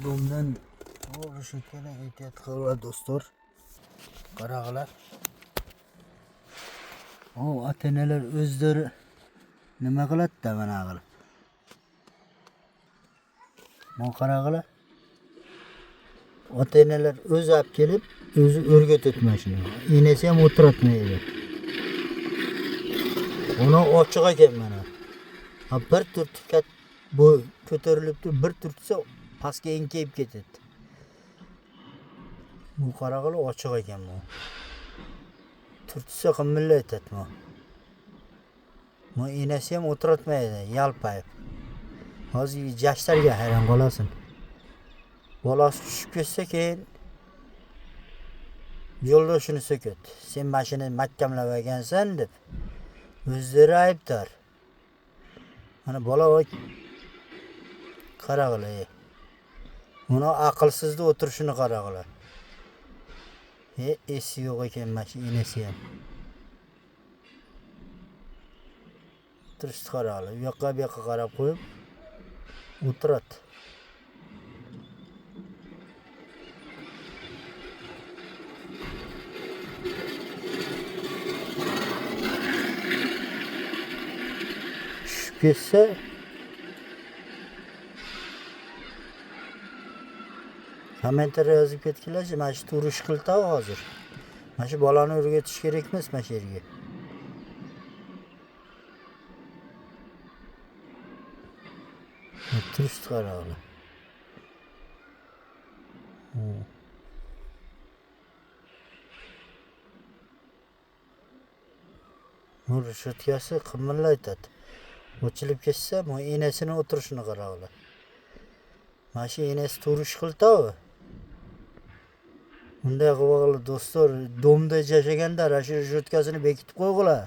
Domdan rishetkani ehtiyot qilinglar do'stlar. Qaranglar. Ota-onalar o'zlari nima qiladi-da mana qilib. Mana qaranglar. Ota-onalar o'zi olib kelib, o'zi o'rgatadi mashina. Enasi ham o'tiratmaydi. Uni ochiq ekan mana. Bir turtib bu ko'tarilibdi, bir turtsa pastga enkayib ketadi. Bu qaranglar ochiq ekan bu. Turtsa qimillaytadi bu. Bu enasi ham o'tiratmaydi, yalpayib. Hozir yoshlarga hayron qolasan. Bolasi tushib ketsa keyin yo'ldoshini so'kadi. Sen mashinani mahkamlab olgansan deb. O'zlari aybdor. Mana bola qaranglar. Uni aqlsizda o'tirishini qaranglar. Esi yo'q ekan mashinasi ham. Turishni qaranglar. Bu yoqqa qarab qo'yib o'tiradi. Tushib ketsa kommentariyga yozib ketganlar, mana shu turish qildi hozir. Mana shu bolani o'rgatish kerak emas mana shu yerga. Turishni qaranglar. Bu rishetkasi qimillaytadi. Ochilib ketsa, bu enasini o'tirishini qaranglar. Mana shu enasi turish qildi-ku. Bunday qilib do'stlar, domda yashaganda rishetkasini bekitib qo'yg'lar.